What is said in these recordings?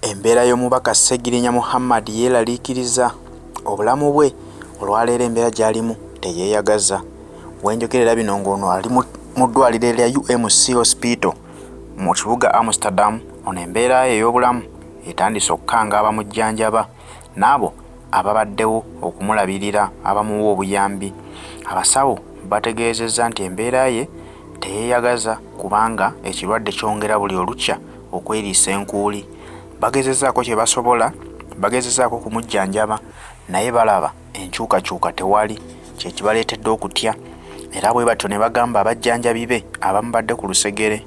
Embeera y'omubaka Ssegirinya Muhammad yeeraliikiriza obulamu bwe olwaleero embeera gy'alimu teyeeyagaza. Wenjogerera bino ng'ono ali mu ddwaliro erya UMC Hospital mu kibuga Amsterdam. Ono embeera ye ey'obulamu etandise okukanga abamujjanjaba n'abo ababaddewo okumulabirira abamuwa obuyambi. Abasawo bategeezezza nti embeera ye teyeeyagaza kubanga ekirwadde kyongera buli olukya okweriisa enkuuli. Bagezezzaako kye basobola, bagezezzaako kumujjanjaba naye balaba enkyukakyuka tewali, kye kibaleetedde okutya. Era bwe batyo ne bagamba abajjanjabi be abamubadde ku lusegere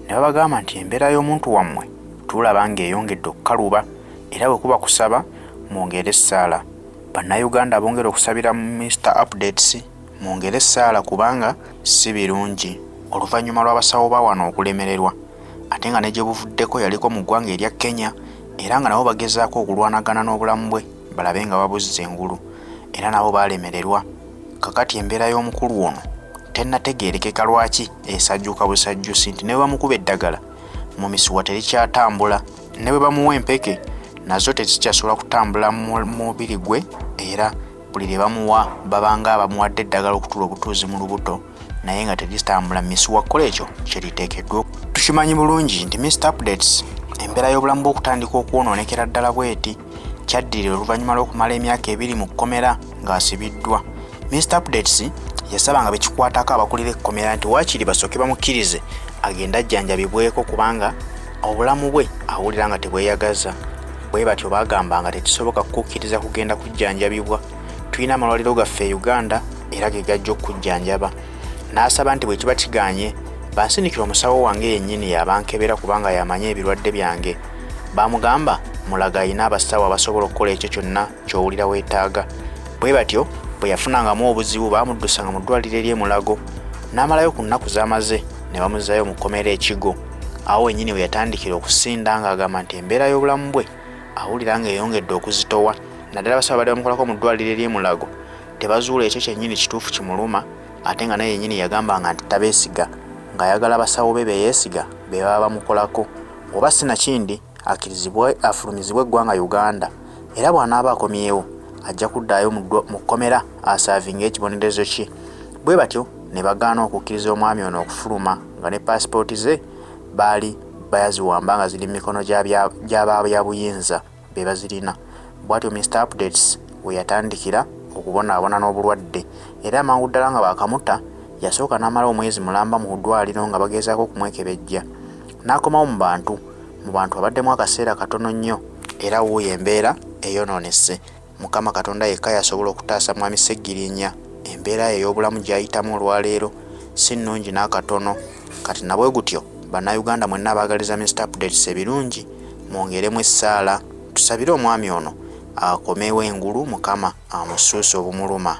ne babagamba nti embeera y'omuntu wammwe tulaba ng'eyongedde okukaluba era bwe kuba kusaba mwongere essaala. Bannayuganda bongera okusabira Mr Updates mwongere essaala kubanga si birungi oluvannyuma lw'abasawo ba wano okulemererwa ate nga ne gye buvuddeko yaliko mu ggwanga erya Kenya era nga nabo bagezaako okulwanagana n'obulamu bwe balabe nga babuzza engulu era nabo baalemererwa. Kakati embeera y'omukulu ono tennategeerekeka lwaki esajjuka busajjusi nti ne bwe bamukuba eddagala mu misuwa terikyatambula, ne bwe bamuwa empeke nazo tezikyasobola kutambula mu mubiri gwe era buli lye bamuwa babanga abamuwadde eddagala okutuula obutuuzi mu lubuto naye nga teritambula mu misuwa. Kkola ekyo kye liteekeddwa. Tukimanyi bulungi nti Mr Updates embeera y'obulamu bw'okutandika okwonoonekera ddala bw'eti kyaddirira oluvannyuma lw'okumala emyaka 2 mu kkomera ng'asibiddwa. Mr Updates yasaba nga bekikwatako abakulira ekkomera nti waakiri basooke bamukkirize agenda ajjanjabibweko kubanga obulamu bwe awulira nga tebweyagaza. Bwe batyo bagamba nga tekisoboka kukkiriza kugenda kujjanjabibwa. Tulina amalwaliro gaffe e Uganda era ge gajja okujjanjaba. N'asaba nti bwe kiba kiganye bansindikira omusawo wange yennyini yabankebera kubanga yamanya ebirwadde byange. Bamugamba mulaga ayina abasawo abasobola okukola ekyo kyonna ky'owulira weetaaga. Bwe batyo bwe yafunangamu obuzibu baamuddusanga mu ddwaliro ery'e Mulago n'amalayo ku nnaku z'amaze ne bamuzzaayo mu kkomera Ekigo. Awo wennyini we yatandikira okusinda ng'agamba nti embeera y'obulamu bwe awulira ng'eyongedde okuzitowa. Naddala abasawo badde bamukolako mu ddwaliro ery'e Mulago tebazuula ekyo kyennyini kituufu kimuluma ate nga naye yennyini yagambanga nti tabeesiga ng'ayagala abasawo be beyeesiga be baba bamukolako. Oba sinakindi akkirizibwe afulumizibwe eggwanga Uganda era bw'anaaba akomyewo ajja kuddaayo mu kkomera asaavinga ekibonerezo kye. Bwe batyo ne bagaana okukkiriza omwami ono okufuluma nga ne paasipooti ze baali bayaziwamba nga ziri mu mikono gy'ababyabuyinza be bazirina. Bw'atyo Mr Updates we yatandikira okubonaabona n'obulwadde era amangu ddala nga baakamuta yasooka n'amala omwezi mulamba mu ddwaliro nga bagezaako okumwekebejja. N'akomawo mu bantu abaddemu akaseera katono nnyo era wuuyo embeera eyonoonese. Mukama Katonda yekka yasobola okutaasa mwami Ssegirinya. Embeera ye ey'obulamu gy'ayitamu olwaleero si nnungi n'akatono. Kati nabwe gutyo bannayuganda mwenna abaagaliza Mr Updates ebirungi mwongeremu essaala tusabire omwami ono akomewo engulu Mukama amusuuse obumuluma.